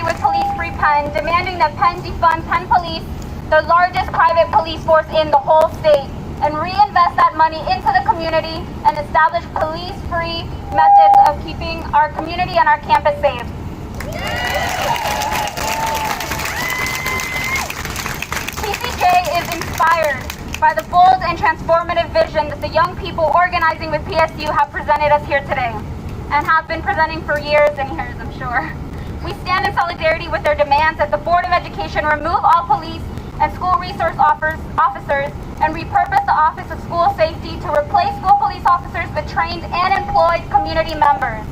with Police Free Penn, demanding that Penn defund Penn Police, the largest private police force in the whole state, and reinvest that money into the community and establish police-free methods of keeping our community and our campus safe. PCJ is inspired by the bold and transformative vision that the young people organizing with PSU have presented us here today, and have been presenting for years and years, I'm sure. We stand in solidarity with their demands that the Board of Education remove all police and school resource officers and repurpose the Office of School Safety to replace school police officers with trained and employed community members.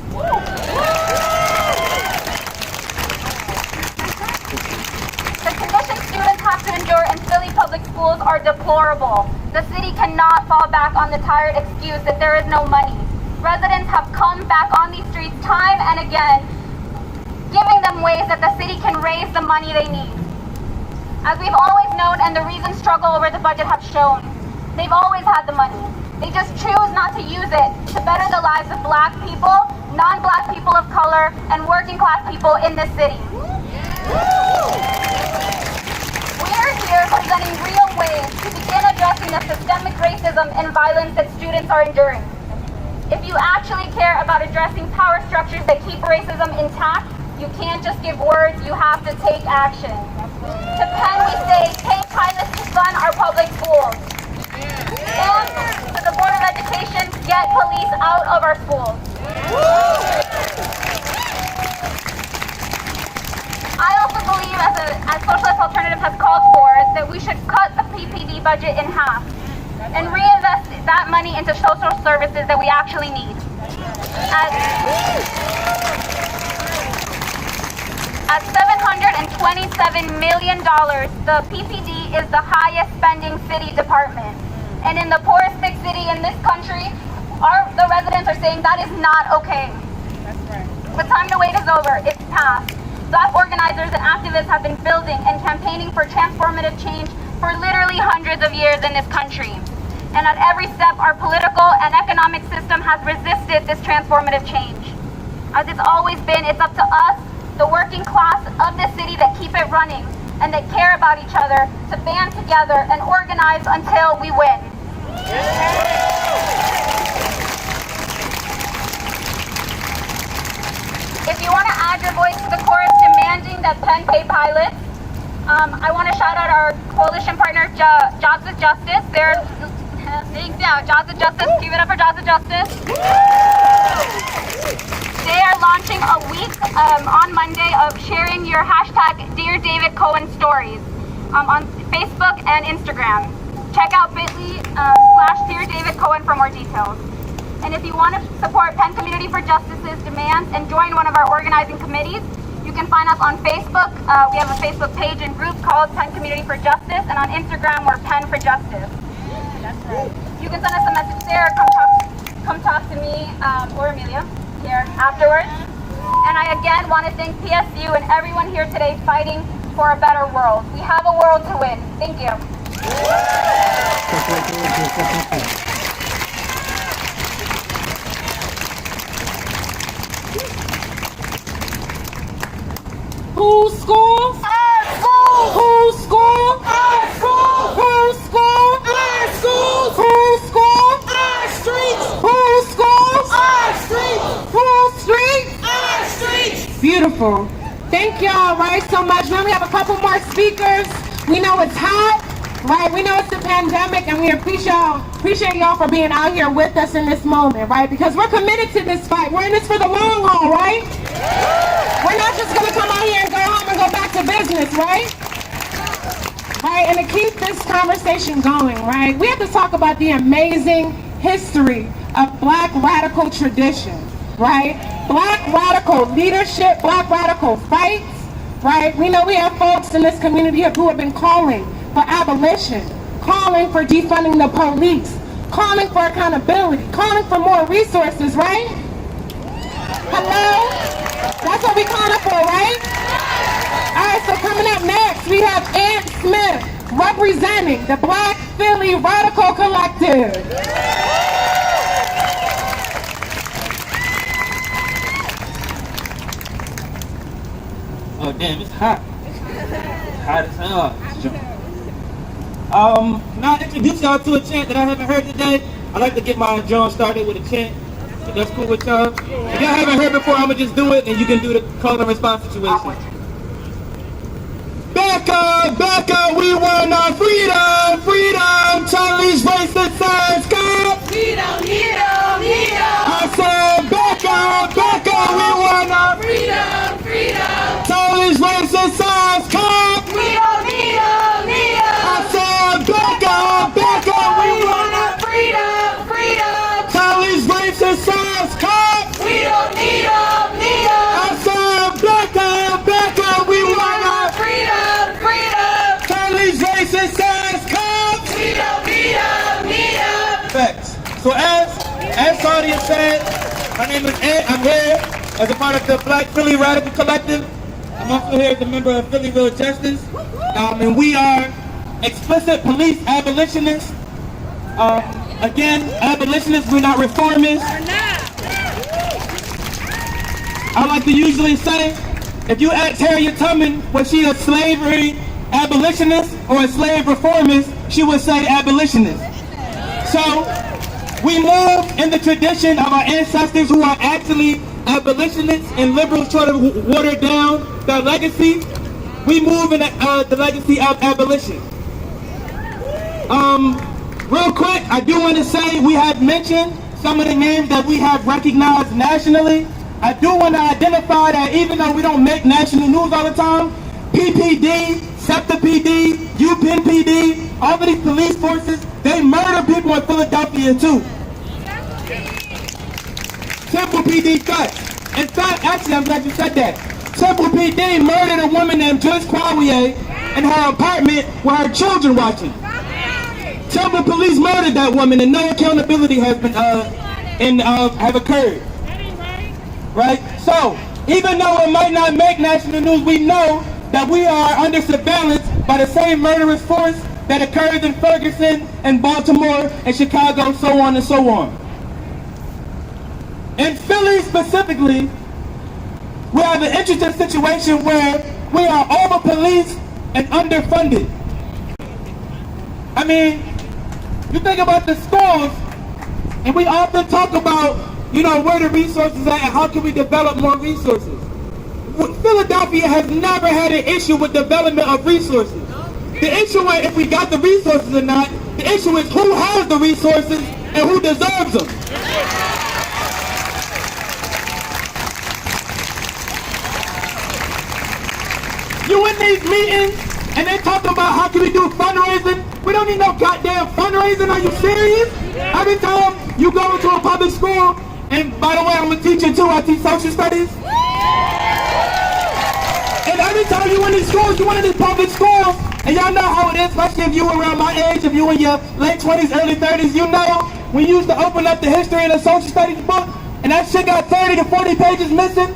The conditions students have to endure in Philly public schools are deplorable. The city cannot fall back on the tired excuse that there is no money. Residents have come back on these streets time and again, giving them ways that the city can raise the money they need. As we've always known, and the recent struggle over the budget have shown, they've always had the money. They just choose not to use it to better the lives of Black people, non-Black people of color, and working class people in this city. We are here presenting real ways to begin addressing the systemic racism and violence that students are enduring. If you actually care about addressing power structures that keep racism intact, you can't just give words, you have to take action. To Penn we say, take pilots to fund our public schools. And to the Board of Education, get police out of our schools. I also believe, as Socialist Alternative has called for, that we should cut the PPD budget in half and reinvest that money into social services that we actually need. At $727 million, the PPD is the highest spending city department. And in the poorest big city in this country, the residents are saying that is not okay. That's right. The time to wait is over. It's past. Black organizers and activists have been building and campaigning for transformative change for literally hundreds of years in this country. And at every step, our political and economic system has resisted this transformative change. As it's always been, it's up to us, the working class of this city, that keep it running and that care about each other, to band together and organize until we win. If you want to add your voice to the chorus demanding that Penn pay pilots, I want to shout out our coalition partner, Jobs with Justice. Jobs with Justice, give it up for Jobs with Justice. They are launching a week on Monday of sharing your hashtag Dear David Cohen stories on Facebook and Instagram. Check out bit.ly/Dear David Cohen for more details. And if you want to support Penn Community for Justice's demands and join one of our organizing committees, you can find us on Facebook. We have a Facebook page and group called Penn Community for Justice, and on Instagram we're Penn for Justice. That's right. You can send us a message there, come talk to me or Amelia here afterwards. And I again want to thank PSU and everyone here today fighting for a better world. We have a world to win. Thank you. Whose school? Our school. Whose school? Our school. Whose school? Our schools. Whose school? Our streets. Whose schools? Our streets. Whose streets? Our streets. Beautiful. Thank y'all, right, so much. Now we have a couple more speakers. We know it's hot, right? We know it's the pandemic, and we appreciate y'all for being out here with us in this moment, right? Because we're committed to this fight. We're in this for the long haul, right? We're not just going to come out here and go home and go back to business, right? Right, and to keep this conversation going, right, we have to talk about the amazing history of Black radical tradition, right? Black radical leadership, Black radical fights, right? We know we have folks in this community who have been calling for abolition, calling for defunding the police, calling for accountability, calling for more resources, right? Hello? That's what we calling for, right? All right, so coming up next, we have Ant Smith representing the Black Philly Radical Collective. Oh damn, it's hot. It's hot as hell. Now introduce y'all to a chant that I haven't heard today. I like to get my drum started with a chant. If that's cool with y'all. If y'all haven't heard before, I'ma just do it and you can do the call and response situation. Back up, we want our freedom, freedom. Charlie's racist signs, come. We don't need them, need them. I said, back up, we want our Freedom, freedom. Charlie's racist signs, come. We don't need them, need them. I said, back up, we We want want our freedom, freedom. Charlie's racist signs, come. We don't need them, need them. I said, back up, we want our Freedom, freedom. Charlie's racist signs, come. We don't need them, need them. Facts. So as Claudia said, my name is Ed. I'm here as a part of the Black Philly Radical Collective. I'm also here as a member of Phillyville Justice. And we are explicit police abolitionists. Again, abolitionists, we're not reformists. I like to usually say, if you ask Harriet Tubman, was she a slavery abolitionist or a slave reformist, she would say abolitionist. So, we move in the tradition of our ancestors who are actually abolitionists and liberals try to water down their legacy. We move in the legacy of abolition. Real quick, I do want to say we have mentioned some of the names that we have recognized nationally. I do want to identify that even though we don't make national news all the time, PPD, SEPTA PD, UPenn PD, all of these police forces, they murder people in Philadelphia too. Temple PD cuts. In fact, actually, I'm glad you said that. Temple PD murdered a woman named Joyce Quawier in her apartment with her children watching. Temple police murdered that woman and no accountability has been have occurred. Right? So, even though it might not make national news, we know that we are under surveillance by the same murderous force that occurs in Ferguson and Baltimore and Chicago, so on and so on. In Philly specifically, we have an interesting situation where we are over-policed and underfunded. I mean, you think about the schools, and we often talk about, where the resources are and how can we develop more resources. Philadelphia has never had an issue with development of resources. The issue is if we got the resources or not. The issue is who has the resources and who deserves them. You in these meetings and they talk about how can we do fundraising. We don't need no goddamn fundraising. Are you serious? Every time you go into a public school, and by the way, I'm a teacher too. I teach social studies. And every time you in these schools, you in these public schools, and y'all know how it is, especially if you around my age, if you in your late 20s, early 30s, you know we used to open up the history of the social studies book, and that shit got 30 to 40 pages missing,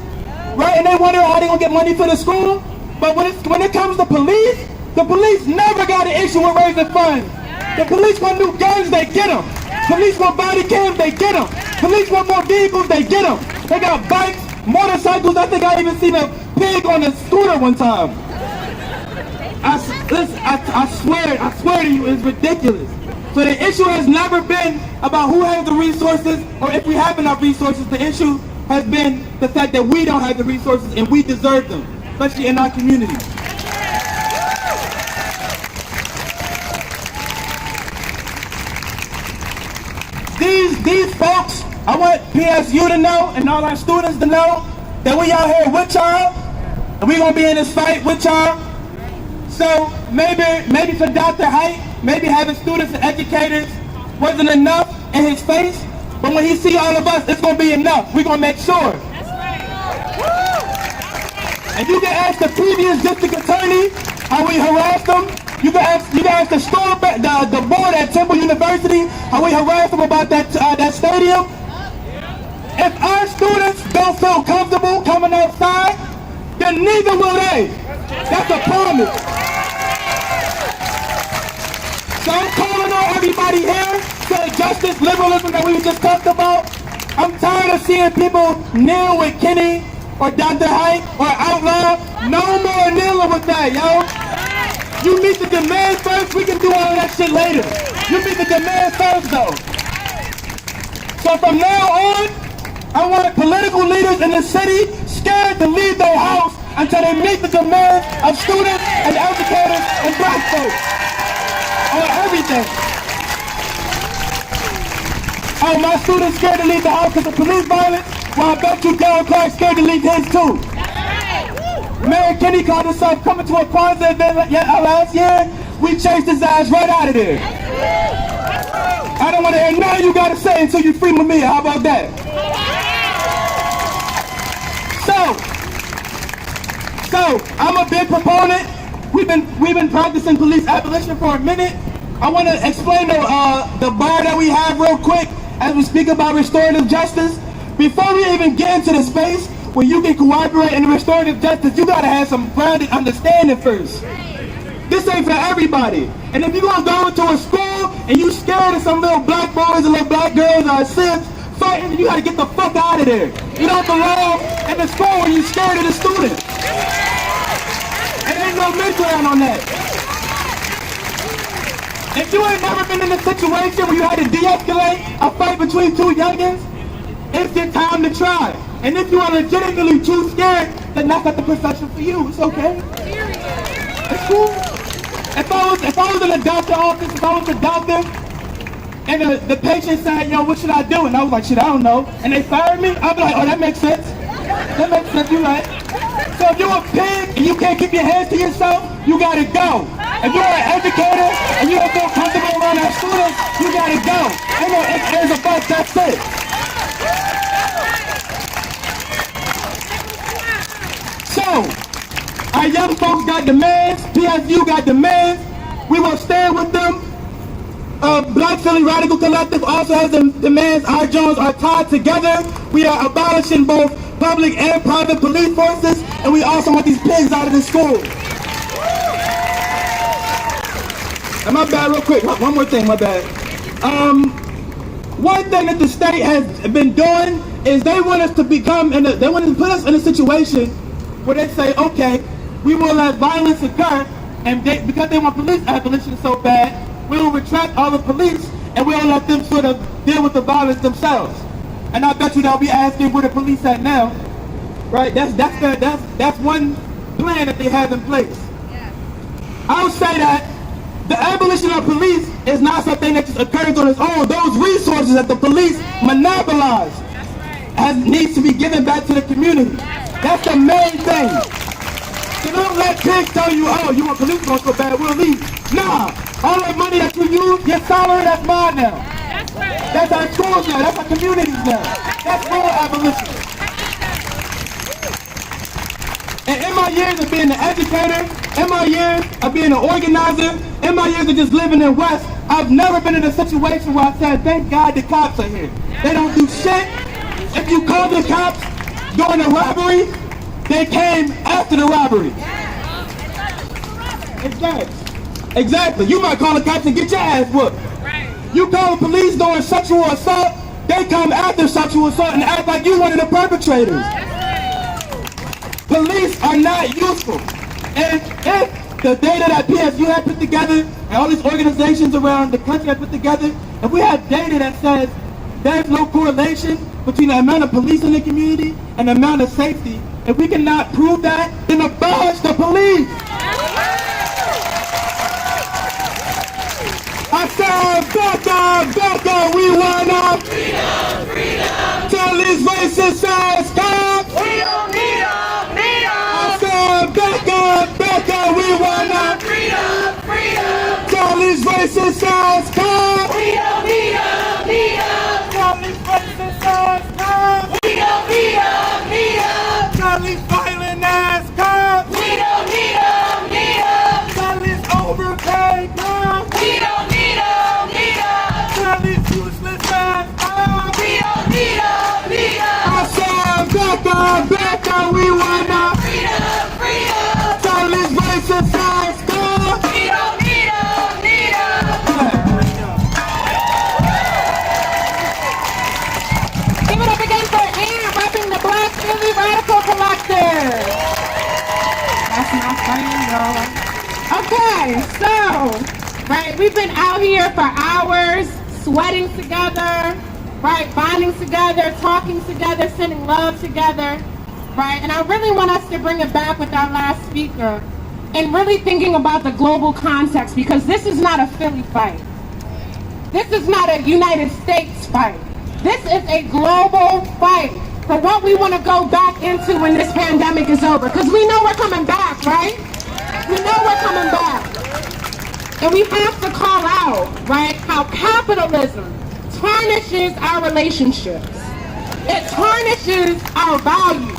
right? And they wonder how they gonna get money for the school. But when it comes to police, the police never got an issue with raising funds. The police want new guns, they get them. Police want body cams, they get them. Police want more vehicles, they get them. They got bikes, motorcycles. I think I even seen a pig on a scooter one time. I swear to you, it's ridiculous. So the issue has never been about who has the resources or if we have enough resources. The issue has been the fact that we don't have the resources and we deserve them, especially in our community. These folks, I want PSU to know and all our students to know that we out here with y'all and we gonna be in this fight with y'all. So maybe for Dr. Height, maybe having students and educators wasn't enough in his face, but when he see all of us, it's gonna be enough. We're gonna make sure. And you can ask the previous district attorney how we harassed them. You can ask the the board at Temple University how we harassed them about that stadium. If our students don't feel comfortable coming outside, then neither will they. That's a promise. So I'm calling on everybody here to justice, liberalism that we just talked about. I'm tired of seeing people kneel with Kenny or Dr. Hank or Outlaw. No more kneeling with that, yo. You meet the demands first, we can do all of that shit later. You meet the demands first, though. So from now on, I want political leaders in the city scared to leave their house until they meet the demands of students and educators and black folks on everything. Oh, my students scared to leave the house because of police violence? Well, I bet you Darren Clark's scared to leave his too. Mayor Kenny called himself coming to a Kwanzaa event last year. We chased his ass right out of there. I don't want to hear nothing you got to say until you free Mamiya. How about that? So I'm a big proponent. We've been practicing police abolition for a minute. I want to explain the bar that we have real quick as we speak about restorative justice. Before we even get into the space where you can cooperate in the restorative justice, you gotta have some grounded understanding first. This ain't for everybody. And if you're gonna go into a school and you scared of some little black boys and little black girls or sips fighting, you gotta get the fuck out of there. You don't belong in the school when you're scared of the students. And ain't no mid-ground on that. If you ain't never been in a situation where you had to de-escalate a fight between two youngins, it's your time to try. And if you are legitimately too scared, then that's not the profession for you. It's okay. It's cool. If I was in a doctor's office, if I was a doctor, and the patient said, yo, what should I do? And I was like, shit, I don't know. And they fired me, I'd be like, oh, that makes sense. That makes sense, you're right. So if you're a pig and you can't keep your hands to yourself, you gotta go. If you're an educator and you don't feel comfortable around our students, you gotta go. Ain't no ifs, ands, or buts, that's it. So, our young folks got demands, PSU got demands, we will stand with them. Black Philly Radical Collective also has demands. Our Jones are tied together. We are abolishing both public and private police forces, and we also want these pigs out of the school. And my bad, real quick, one more thing, my bad. One thing that the state has been doing is they want us to they want to put us in a situation where they say, okay, we will let violence occur, and because they want police abolition so bad, we will retract all the police and we'll let them sort of deal with the violence themselves. And I bet you they'll be asking where the police at now, right? That's one plan that they have in place. Yeah. I'll say that the abolition of police is not something that just occurs on its own. Those resources that the police monopolize needs to be given back to the community. That's the main thing. So don't let pigs tell you, oh, you want police going so bad, we'll leave. Nah, all that money that you use, your salary, that's mine now. That's our schools now, that's our communities now. That's real abolition. And in my years of being an educator, in my years of being an organizer, in my years of just living in West, I've never been in a situation where I said, thank God the cops are here. They don't do shit. If you call the cops during a robbery, they came after the robbery. Exactly. You might call the cops and get your ass whooped. You call the police during sexual assault, they come after sexual assault and act like you one of the perpetrators. Police are not useful. And if the data that PSU had put together and all these organizations around the country have put together, if we have data that says there's no correlation between the amount of police in the community and the amount of safety, if we cannot prove that, then abolish the police. I said, back up, we wanna freedom. Tell these racist ass cops. We don't need them. I said, back up, we wanna freedom. Tell these racist ass cops. We don't need them. Tell these racist ass cops. We don't need them. Tell these violent ass cops. We don't need them. Tell these overpaid cops. We don't need them. Tell these useless ass cops. We don't need them. I said, back up, we wanna freedom. Tell these racist ass cops. We don't need them. Okay, so, right, we've been out here for hours, sweating together, right, bonding together, talking together, sending love together, right? And I really want us to bring it back with our last speaker and really thinking about the global context, because this is not a Philly fight. This is not a United States fight. This is a global fight for what we want to go back into when this pandemic is over. Because we know we're coming back, right? We know we're coming back. And we have to call out, right, how capitalism tarnishes our relationships. It tarnishes our values.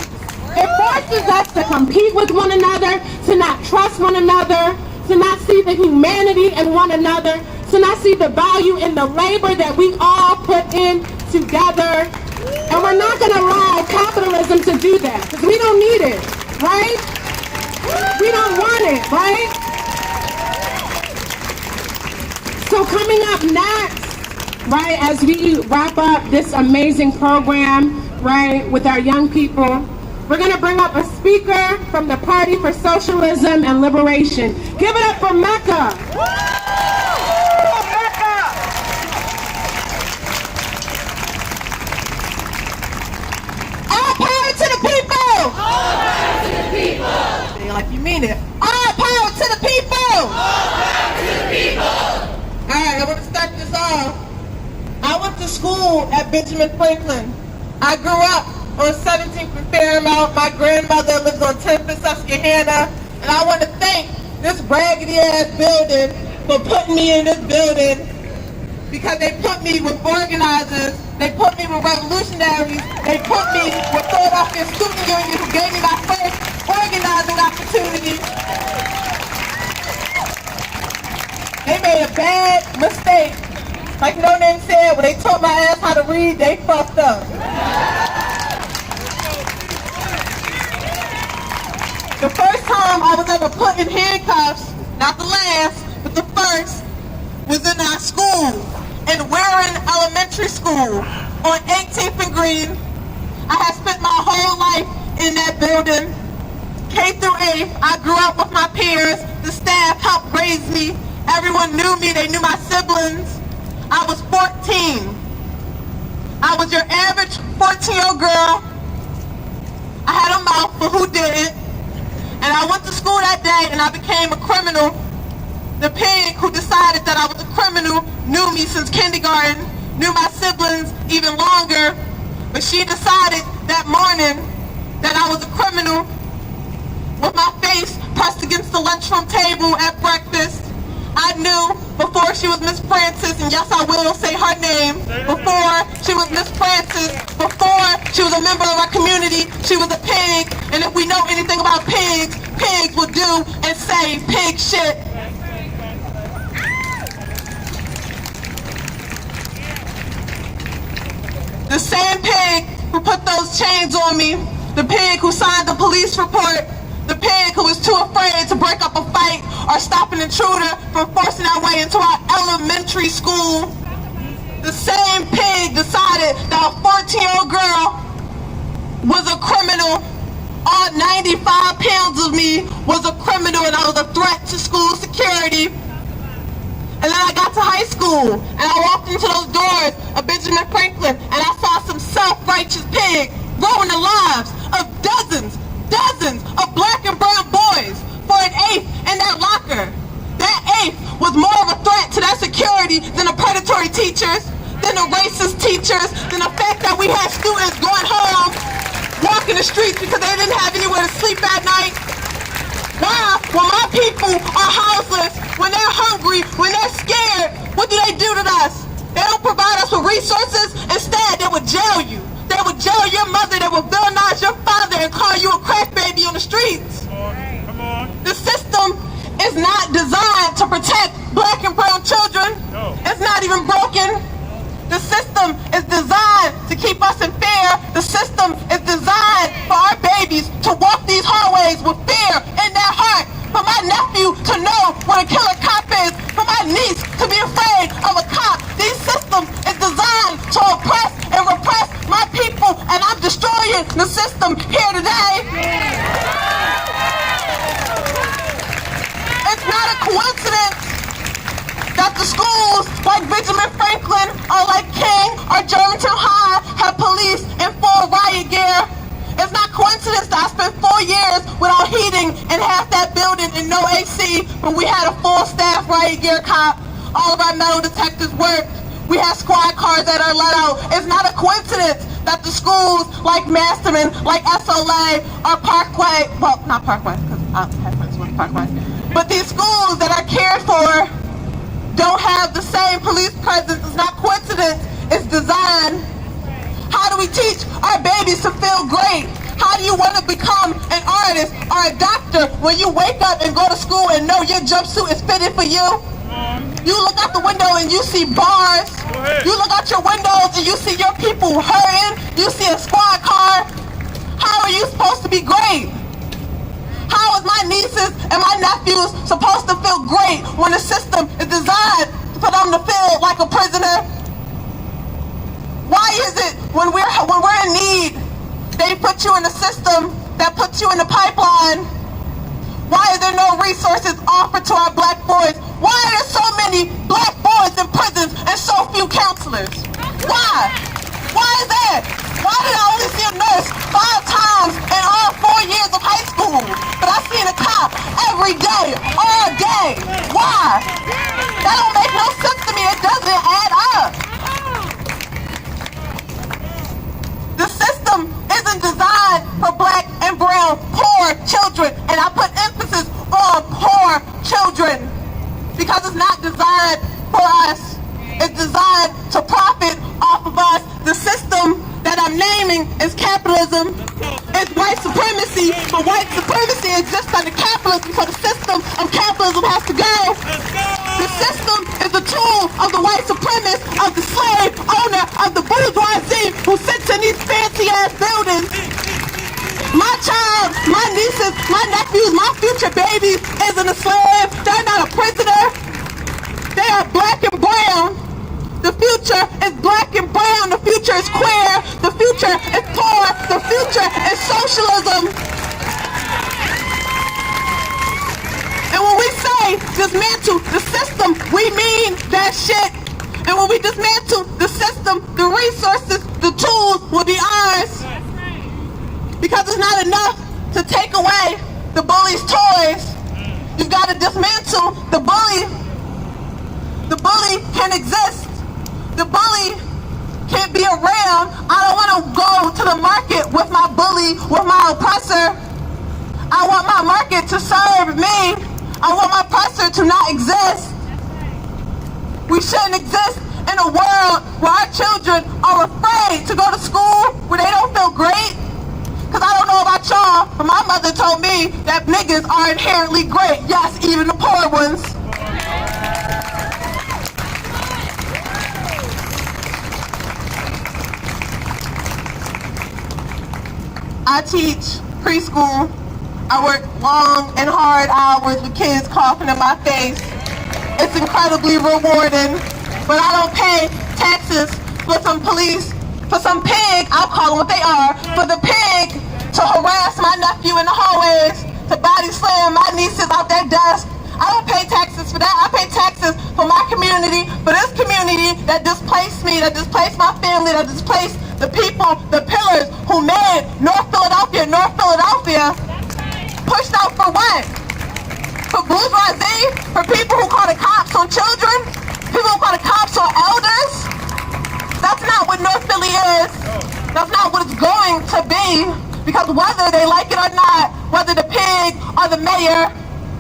It forces us to compete with one another, to not trust one another, to not see the humanity in one another, to not see the value in the labor that we all put in together. And we're not going to allow capitalism to do that, because we don't need it, right? We don't want it, right? So coming up next, right, as we wrap up this amazing program, right, with our young people, we're going to bring up a speaker from the Party for Socialism and Liberation. Give it up for Mecca. All power to the people. All power to the people. Say like you mean it. All power to the people. All power to the people. All right, I want to start this off. I went to school at Benjamin Franklin. I grew up on 17th and Fairmount. My grandmother lives on 10th and Susquehanna. And I want to thank this raggedy-ass building for putting me in this building, because they put me with organizers, they put me with revolutionaries, they put me with Philadelphia Student Union, who gave me my first organizing opportunity. They made a bad mistake. Like No Name said, when they taught my ass how to read, they fucked up. The first time I was ever put in handcuffs, not the last, but the first, was in our school, in Warren Elementary School, on 18th and Green. I had spent my whole life in that building. K through 8th, I grew up with my peers. The staff helped raise me. Everyone knew me, they knew my siblings. I was 14. I was your average 14-year-old girl. I had a mouth, but who didn't? And I went to school that day and I became a criminal. The pig who decided that I was a criminal knew me since kindergarten, knew my siblings even longer, but she decided that morning that I was a criminal with my face pressed against the lunchroom table at breakfast. I knew before she was Miss Francis, and yes, I will say her name, before she was Miss Francis, before she was a member of our community, she was a pig. And if we know anything about pigs, pigs will do and say pig shit. The same pig who put those chains on me, the pig who signed the police report, the pig who was too afraid to break up a fight or stop an intruder from forcing their way into our elementary school. The same pig decided that a 14-year-old girl was a criminal. All 95 pounds of me was a criminal, and I was a threat to school security. And then I got to high school, and I walked into those doors of Benjamin Franklin, and I saw some self-righteous pig ruin the lives of dozens of black and brown boys for an eighth in that locker. That eighth was more of a threat to that security than the predatory teachers, than the racist teachers, than the fact that we had students going home, walking the streets because they didn't have anywhere to sleep at night. Why? When my people are houseless, when they're hungry, when they're scared, what do to us? They don't provide us with resources. Instead, they would jail you. They would jail your mother. They would villainize your father and call you a crack baby on the streets. Come on. The system is not designed to protect black and brown children. No. It's not even broken. The system is designed to keep us in fear. The system is designed for our babies to walk these hallways with fear in their heart. For my nephew to know what a killer cop is. For my niece to be afraid of a cop. These systems is designed to oppress and repress my people. And I'm destroying the system here today. or like King or Germantown High have police in full riot gear. It's not coincidence that I spent 4 years without heating in half that building and no AC when we had a full staff riot gear cop. All of our metal detectors worked. We had squad cars that are let out. It's not a coincidence that the schools like Masterman, like SOLA, or Parkway, well, not Parkway, because I have friends with Parkway, but these schools that are cared for don't have the same police presence. It's not coincidence, it's design. How do we teach our babies to feel great? How do you want to become an artist or a doctor when you wake up and go to school and know your jumpsuit is fitted for you? You look out the window and you see bars. You look out your windows and you see your people hurting. You see a squad car. How are you supposed to be great? How is my nieces and my nephews supposed to feel great when the system is designed for them to feel like a prisoner? Why is it when we're in need, they put you in a system that puts you in the pipeline? Why are there no resources offered to our black boys? Why are there so many black boys in prisons and so few counselors? Why? Why is that? Why did I only see a nurse 5 times in all 4 years of high school? But I seen a cop every day, all day. Why? That don't make no sense to me. It doesn't add up. The system isn't designed for black and brown poor children, and I put emphasis on poor children because it's not designed for us. It's designed to profit off of us. The system that I'm naming is capitalism. It's white supremacy, but white supremacy exists under capitalism, so the system of capitalism has to go. The system is the tool of the white supremacist, of the slave owner, of the bourgeoisie who sits in these fancy-ass buildings. My child, my nieces, my nephews, my future babies isn't a slave. They're not a prisoner. They are black and brown. The future is black and brown. The future is queer. The future is poor. The future is socialism. And when we say dismantle the system, we mean that shit. And when we dismantle the system, the resources, the tools will be ours. Because it's not enough to take away the bully's toys. You've got to dismantle the bully. The bully can exist. The bully can't be around. I don't want to go to the market with my bully, with my oppressor. I want my market to serve me. I want my oppressor to not exist. We shouldn't exist in a world where our children are afraid to go to school, where they don't feel great. Because I don't know about y'all, but my mother told me that niggas are inherently great. Yes, even the poor ones. I teach preschool. I work long and hard hours with kids coughing in my face. It's incredibly rewarding, but I don't pay taxes for some police, for some pig, I'll call them what they are, for the pig to harass my nephew in the hallways, to body slam my nieces out their desk. I don't pay taxes for that. I pay taxes for my community, for this community that displaced me, that displaced my family, that displaced the people, the pillars who made North Philadelphia, pushed out for what? For bourgeoisie? For people who call the cops on children? People who call the cops on elders? That's not what North Philly is. That's not what it's going to be. Because whether they like it or not, whether the pig or the mayor,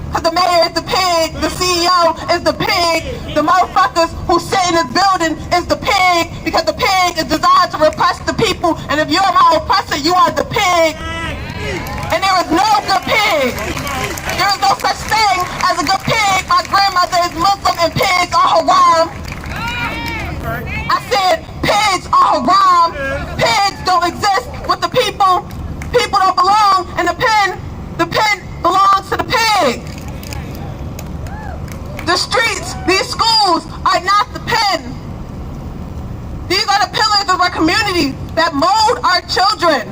because the mayor is the pig, the CEO is the pig, the motherfuckers who sit in this building is the pig, because the pig is designed to repress the people, and if you're my oppressor, you are the pig. And there is no good pig. There is no such thing as a good pig. My grandmother is Muslim and pigs are haram. I said pigs are haram. Pigs don't exist with the people. People don't belong in the pen. The pen belongs to the pig. The streets, these schools are not the pen. These are the pillars of our community that mold our children,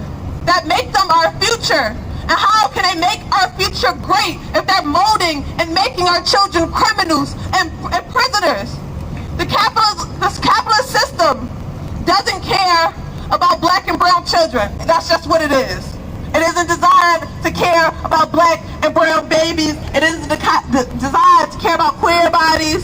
that make them our future. And how can they make our future great if they're molding and making our children criminals and prisoners? The This capitalist system doesn't care about black and brown children. That's just what it is. It isn't designed to care about black and brown babies. It isn't designed to care about queer bodies.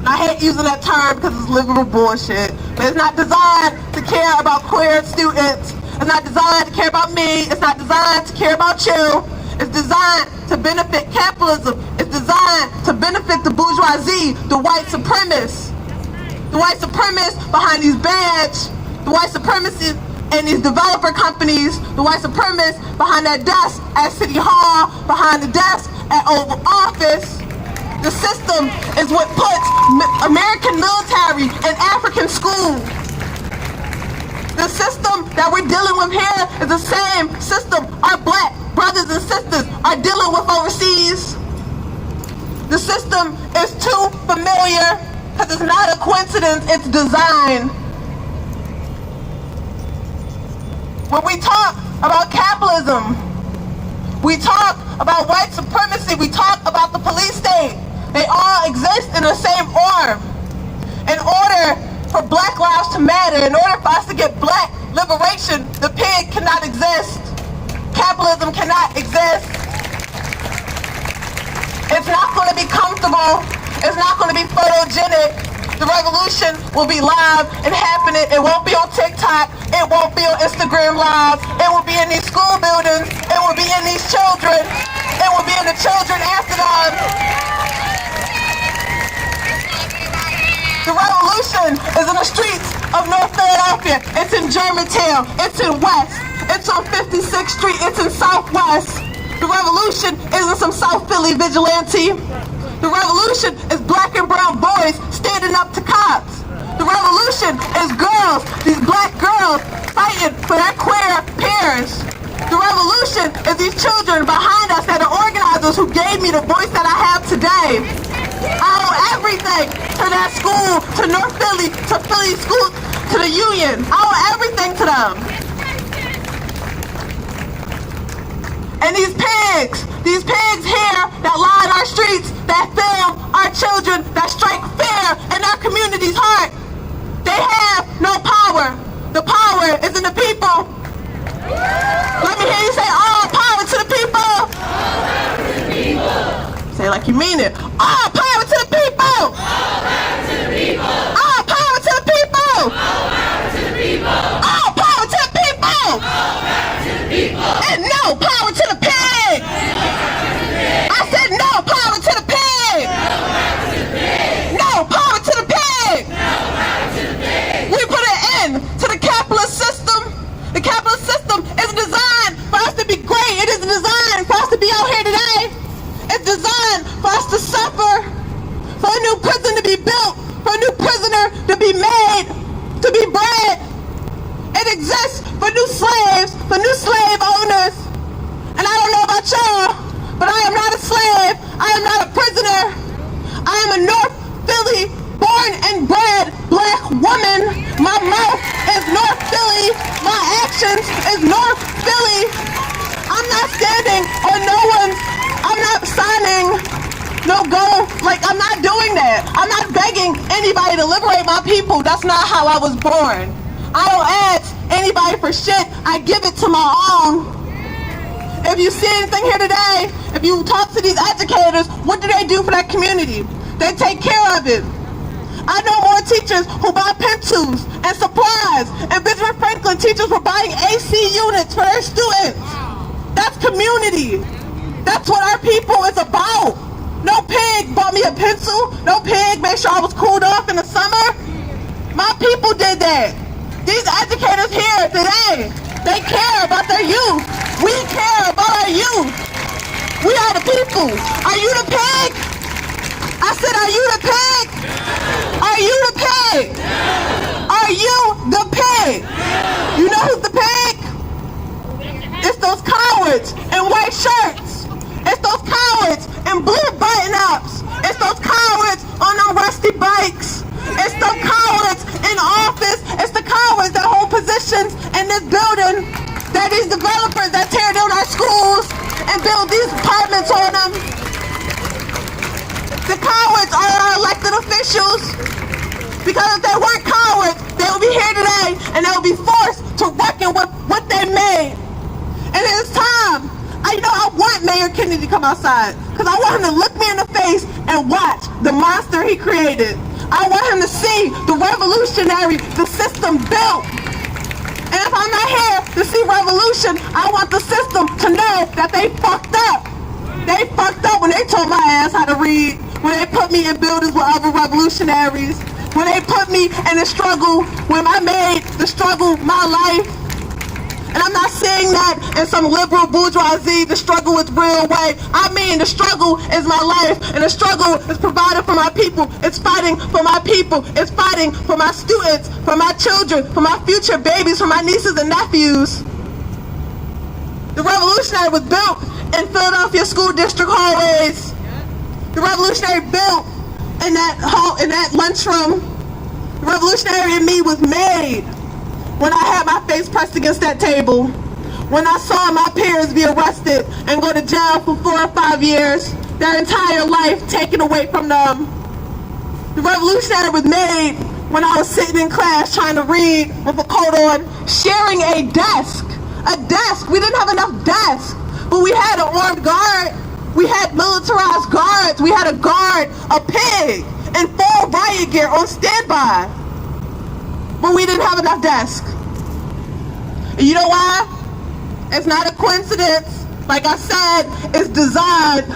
And I hate using that term because it's liberal bullshit. But it's not designed to care about queer students. It's not designed to care about me. It's not designed to care about you. It's designed to benefit capitalism. It's designed to benefit the bourgeoisie, the white supremacists. The white supremacists behind these badges, the white supremacists and these developer companies, the white supremacists behind that desk at City Hall, behind the desk at Oval Office. The system is what puts American military in African schools. The system that we're dealing with here is the same system our black brothers and sisters are dealing with overseas. The system is too familiar because it's not a coincidence, it's design. When we talk about capitalism, we talk about white supremacy, we talk about the police state. They all exist in the same order. In order for black lives to matter, in order for us to get black liberation, the pig cannot exist. Capitalism cannot exist. It's not going to be comfortable. It's not going to be photogenic. The revolution will be live and happening. It won't be on TikTok. It won't be on Instagram Live. It will be in these school buildings. It will be in these children. It will be in the children after them. The revolution is in the streets of North Philadelphia. It's in Germantown. It's in West. It's on 56th Street. It's in Southwest. The revolution isn't some South Philly vigilante. The revolution is black and brown boys standing up to cops. The revolution is girls, these black girls, fighting for their queer peers. The revolution is these children behind us that are organizers who gave me the voice that I have today. I owe everything to that school, to North Philly, to Philly School, to the union. I owe everything to them. And these pigs here that lie in our streets, that film our children, that strike fear in our community's heart, they have no power. The power is in the people. Let me hear you say, all power to the people. All power to the people. Say it like you mean it. All power to the people. All power to the people. All power to the people. All power to the people. All power to the people. All power to the people. And no power to the pig. I said no power to the pig. No power to the pig. We put an end to the capitalist system. The capitalist system is designed for us to be great. It is designed for us to be out here today. It's designed for us to suffer, for a new prison to be built, for a new prisoner to be made, to be bred. It exists for new slaves, for new slave owners. And I don't know about y'all, but I am not a slave. I am not a prisoner. I am a North Philly born and bred black woman. My mouth is North Philly. My actions is North Philly. I'm not standing on no one's, I'm not signing no go, like I'm not doing that. I'm not begging anybody to liberate my people. That's not how I was born. I don't ask anybody for shit. I give it to my own. If you see anything here today, if you talk to these educators, what do they do for that community? They take care of it. I know more teachers who buy pencils and supplies, and Benjamin Franklin teachers were buying AC units for their students. That's community. That's what our people is about. No pig bought me a pencil. No pig made sure I was cooled off in the summer. My people did that. These educators here today, they care about their youth. We care about our youth. We are the people. Are you the pig? I said, are you the pig? Are you the pig? Are you the pig? You know who's the pig? It's those cowards in white shirts. It's those cowards in blue button-ups. It's those cowards on them rusty bikes. It's the cowards in office. It's the cowards that hold positions in this building. That these developers that tear down our schools and build these apartments on them. The cowards are our elected officials. Because if they weren't cowards, they would be here today and they would be forced to reckon with what they made. And it's time. I want Mayor Kennedy to come outside because I want him to look me in the face and watch the monster he created. I want him to see the revolutionary the system built. And if I'm not here to see revolution, I want the system to know that they fucked up. They fucked up when they told my ass how to read, when they put me in buildings with other revolutionaries, when they put me in the struggle, when I made the struggle my life. And I'm not saying that in some liberal bourgeoisie, the struggle is real way. I mean, the struggle is my life, and the struggle is provided for my people. It's fighting for my people. It's fighting for my students, for my children, for my future babies, for my nieces and nephews. The revolutionary was built in Philadelphia school district hallways. The revolutionary built in that lunchroom. The revolutionary in me was made when I had my face pressed against that table, when I saw my peers be arrested and go to jail for 4 or 5 years, their entire life taken away from them. The revolutionary was made when I was sitting in class trying to read with a coat on, sharing a desk. A desk. We didn't have enough desks, but we had an armed guard. We had militarized guards. We had a guard, a pig, and full riot gear on standby. But we didn't have enough desks. And you know why? It's not a coincidence. Like I said, it's designed.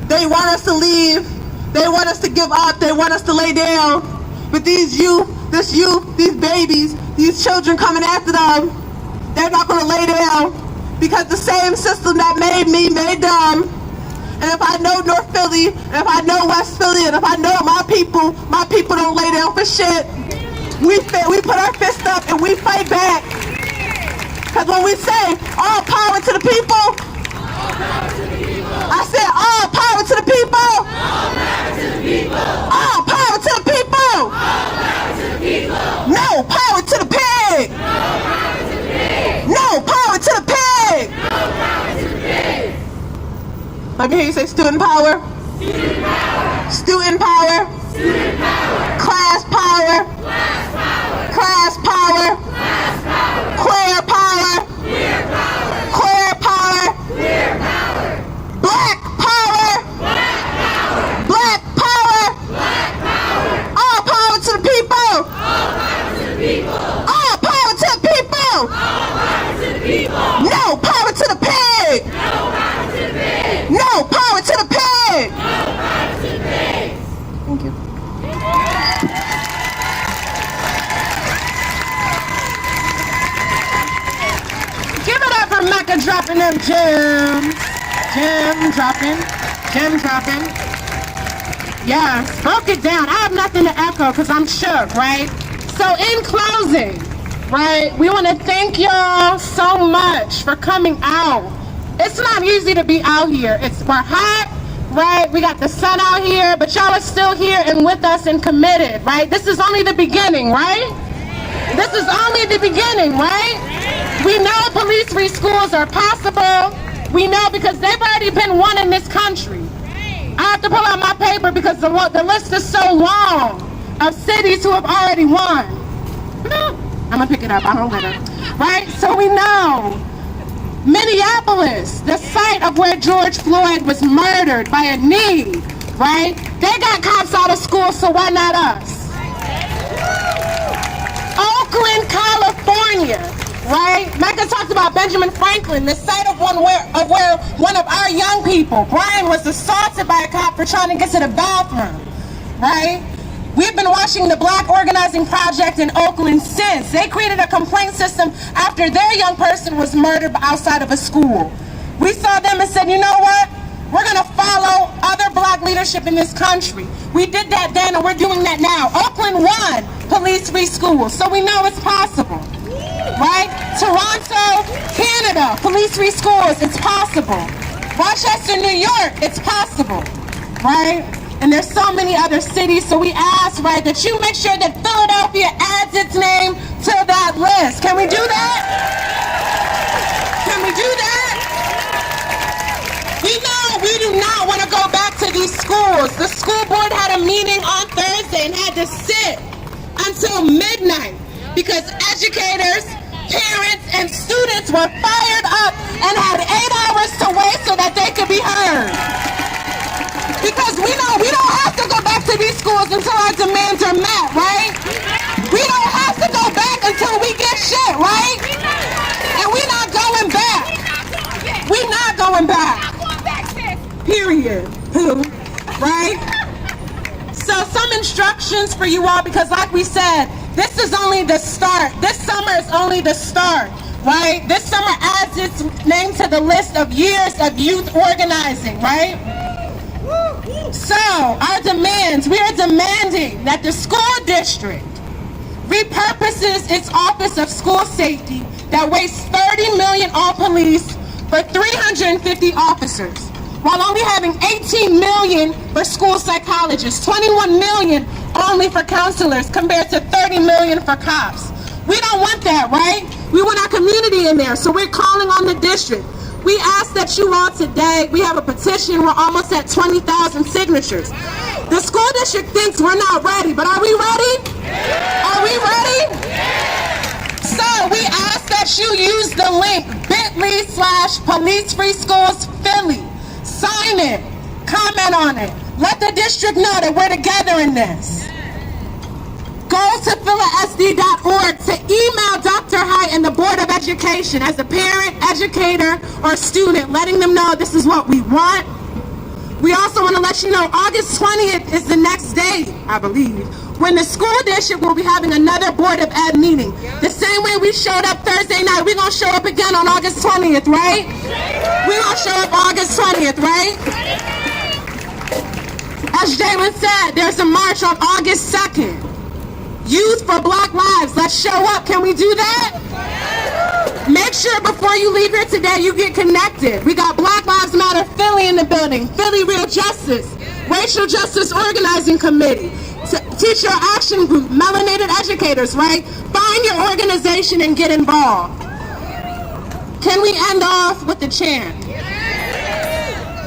They want us to leave. They want us to give up. They want us to lay down. But these youth, these babies, these children coming after them, they're not going to lay down because the same system that made me made them. And if I know North Philly, and if I know West Philly, and if I know my people don't lay down for shit. We put our fist up and we fight back. Because when we say all power to the people, I said all power to the people. All power to the people. No power to the pig. No power to the pig. Let me hear you say student power. Student power. Class power. Class power. Queer power. Queer power. Black power. Black power. All power to the people. All power to the people. No power to the pig. No power to the pig. Thank you. Give it up for Mecca dropping them gems. Gem dropping. Yeah, broke it down. I have nothing to echo because I'm shook, right? So in closing, right, we want to thank y'all so much for coming out. It's not easy to be out here. We're hot, right? We got the sun out here, but y'all are still here and with us and committed, right? This is only the beginning, right? This is only the beginning, right? We know police-free schools are possible. We know because they've already been won in this country. I have to pull out my paper because the list is so long of cities who have already won. I'm gonna pick it up, I don't let her. Right? So we know Minneapolis, the site of where George Floyd was murdered by a knee, right? They got cops out of school, so why not us? Oakland, California, right? Micah talked about Benjamin Franklin, the site of where one of our young people, Brian, was assaulted by a cop for trying to get to the bathroom, right? We've been watching the Black Organizing Project in Oakland since. They created a complaint system after their young person was murdered outside of a school. We saw them and said, you know what? We're going to follow other black leadership in this country. We did that then and we're doing that now. Oakland won police-free schools, so we know it's possible, right? Toronto, Canada, police-free schools, it's possible. Rochester, New York, it's possible, right? And there's so many other cities, so we ask, right, that you make sure that Philadelphia adds its name to that list. Can we do that? Can we do that? We know we do not want to go back to these schools. The school board had a meeting on Thursday and had to sit until midnight because educators, parents, and students were fired up and had 8 hours to wait so that they could be heard. Because we know we don't have to go back to these schools until our demands are met, right? We don't have to go back until we get shit, right? And we're not going back. We're not going back. Period. Right? So some instructions for you all, because like we said, this is only the start. This summer is only the start, right? This summer adds its name to the list of years of youth organizing, right? So our demands, we are demanding that the school district repurposes its Office of School Safety that wastes $30 million on police for 350 officers, while only having $18 million for school psychologists, $21 million only for counselors compared to $30 million for cops. We don't want that, right? We want our community in there, so we're calling on the district. We ask that you all today, we have a petition, we're almost at 20,000 signatures. The school district thinks we're not ready, but are we ready? Are we ready? So we ask that you use the link bit.ly/policefreeschools.Philly. Sign it, comment on it. Let the district know that we're together in this. Go to philasd.org to email Dr. Height and the Board of Education as a parent, educator, or student, letting them know this is what we want. We also want to let you know August 20th is the next day, I believe, when the school district will be having another Board of Ed meeting. The same way we showed up Thursday night, we're going to show up again on August 20th, right? We're going to show up August 20th, right? As Jalen said, there's a march on August 2nd. Youth for Black Lives, let's show up. Can we do that? Make sure before you leave here today, you get connected. We got Black Lives Matter Philly in the building, Philly Real Justice, Racial Justice Organizing Committee, Teacher Action Group, Melanated Educators, right? Find your organization and get involved. Can we end off with the chant?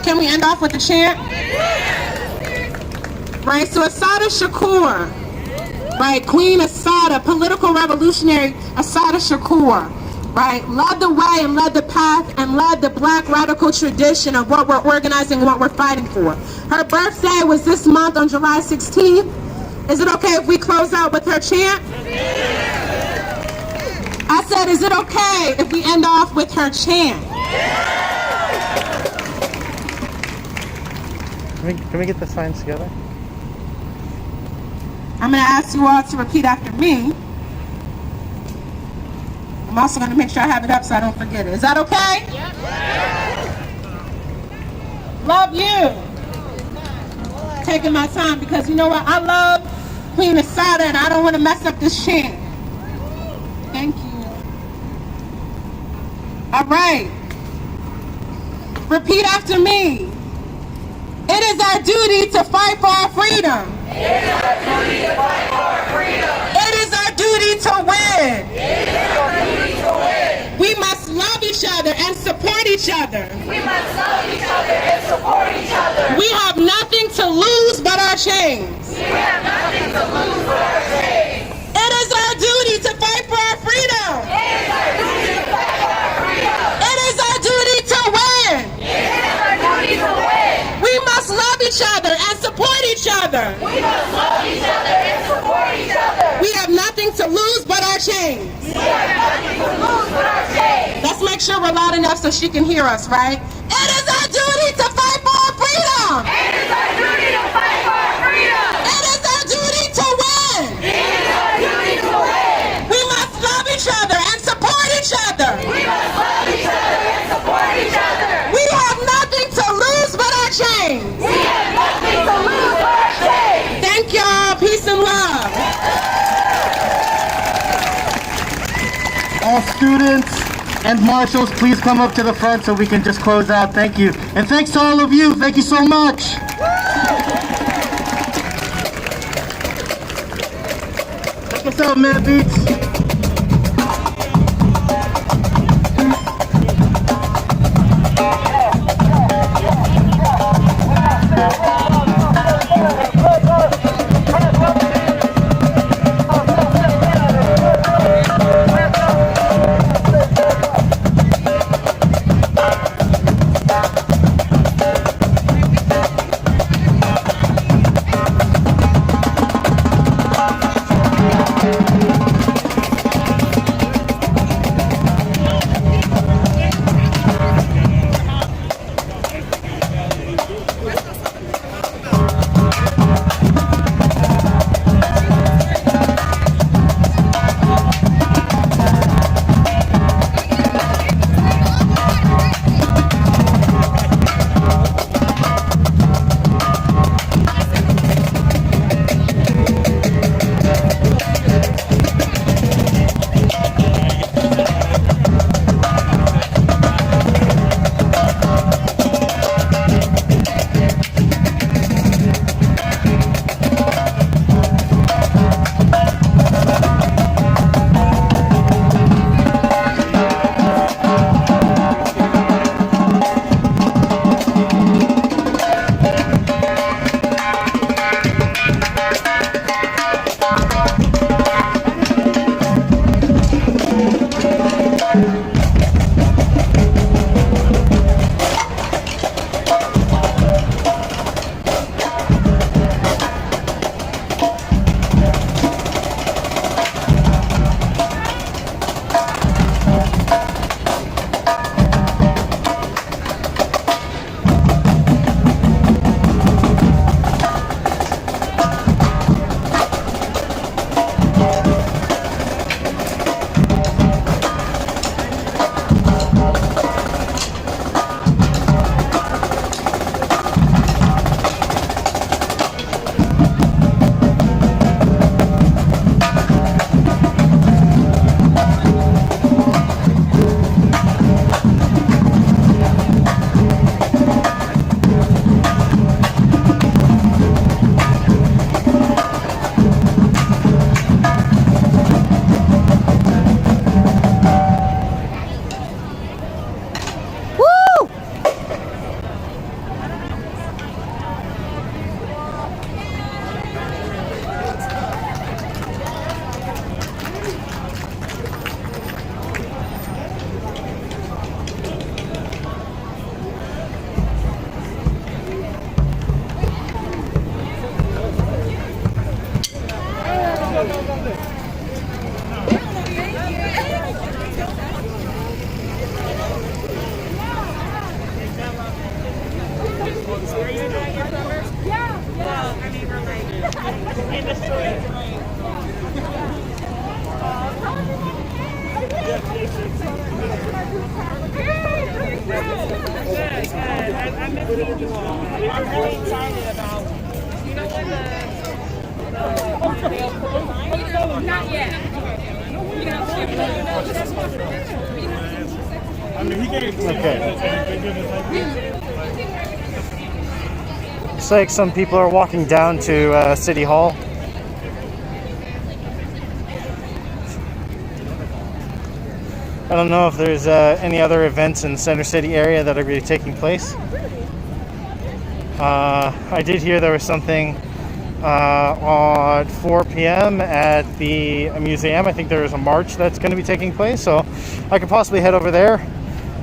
Can we end off with the chant? Right, so Assata Shakur, right, Queen Assata, political revolutionary Assata Shakur, right, led the way and led the path and led the Black radical tradition of what we're organizing and what we're fighting for. Her birthday was this month on July 16th. Is it okay if we close out with her chant? I said, is it okay if we end off with her chant? Can we get the signs together? I'm going to ask you all to repeat after me. I'm also going to make sure I have it up so I don't forget it. Is that okay? Yep. Love you. Taking my time because you know what? I love Queen Assata and I don't want to mess up this chant. Thank you. All right. Repeat after me. It is our duty to fight for our freedom. It is our duty to fight for our freedom. It is our duty to win. It is our duty to win. We must love each other and support each other. We must love each other and support each other. We have nothing to lose but our chains. We have nothing to lose but our chains. It is our duty to fight for our freedom. It is our duty to fight for our freedom. It is our duty to win. It is our duty to win. We must love each other and support each other. We must love each other and support each other. We have nothing to lose but our chains. We have nothing to lose but our chains. Let's make sure we're loud enough so she can hear us, right? It is our duty to fight for our freedom. It is our duty to fight for our freedom. It is our duty to win. It is our duty to win. We must love each other and support each other. We must love each other and support each other. We have nothing to lose but our chains. We have nothing to lose but our chains. Thank y'all. Peace and love. All students and marshals, please come up to the front so we can just close out. Thank you. And thanks to all of you. Thank you so much. Check us out, Mad Beats. Not yet. Looks like some people are walking down to City Hall. I don't know if there's any other events in the Center City area that are going to be taking place. I did hear there was something at 4 p.m. at the museum. I think there is a march that's going to be taking place, so I could possibly head over there.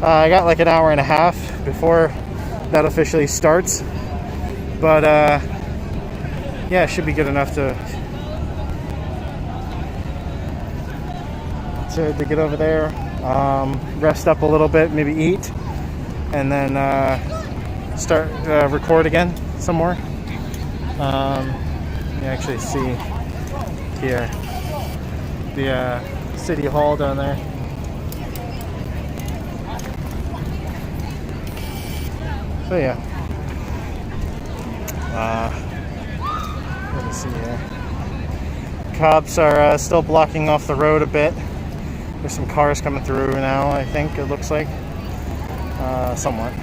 I got like an hour and a half before that officially starts, but yeah, it should be good enough to get over there, rest up a little bit, maybe eat, and then start record again some more. You actually see here the City Hall down there. So yeah, let me see here. Cops are still blocking off the road a bit. There's some cars coming through now, I think it looks like, somewhat.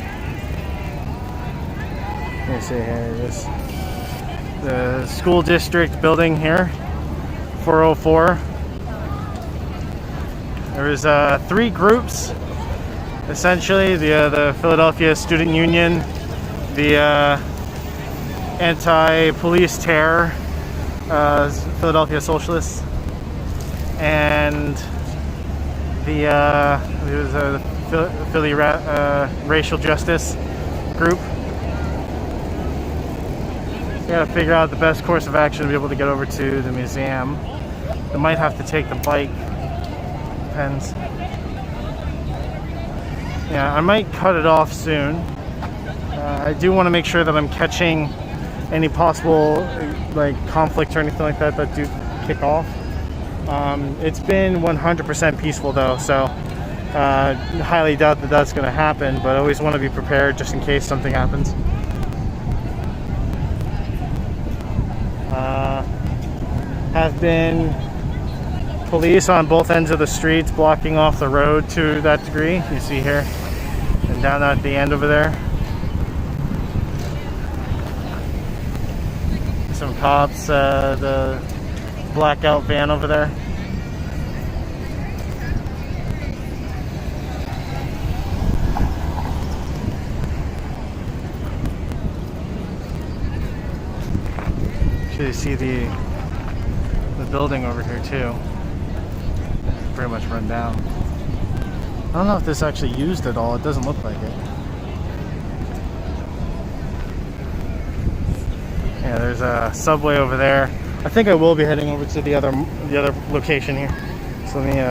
Let me see here, this the school district building here, 404. There was 3 groups, essentially, the Philadelphia Student Union, the anti-police terror, Philadelphia Socialists, and the Philly Racial Justice group. We gotta figure out the best course of action to be able to get over to the museum. I might have to take the bike. Depends. Yeah, I might cut it off soon. I do want to make sure that I'm catching any possible like conflict or anything like that do kick off. It's been 100% peaceful though, so highly doubt that that's going to happen, but I always want to be prepared just in case something happens. Have been police on both ends of the streets blocking off the road to that degree. You see here, and down at the end over there. Some cops, the blackout van over there. You see the building over here too. It's pretty much run down. I don't know if this actually used at all. It doesn't look like it. Yeah, there's a subway over there. I think I will be heading over to the other location here. So let me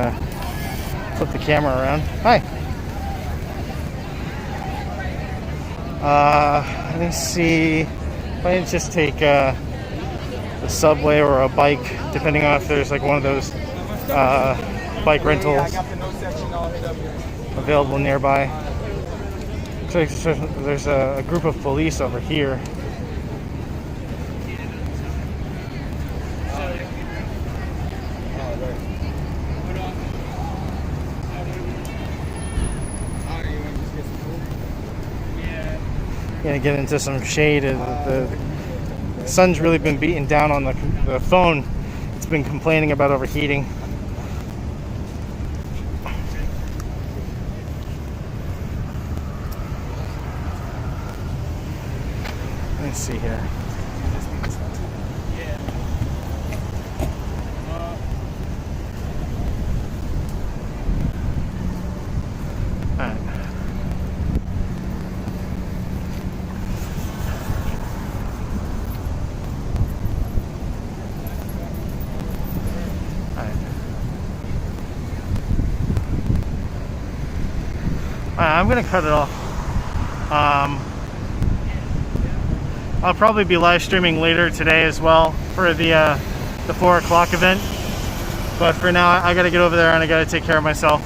flip the camera around. Hi. Let me see if I can just take the subway or a bike, depending on if there's like one of those bike rentals available nearby. Looks like there's a group of police over here. Gonna get into some shade. The sun's really been beating down on the phone. It's been complaining about overheating. Let's see here. I'm gonna cut it off. I'll probably be live streaming later today as well for the 4 o'clock event. But for now, I gotta get over there and I gotta take care of myself.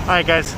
Alright guys.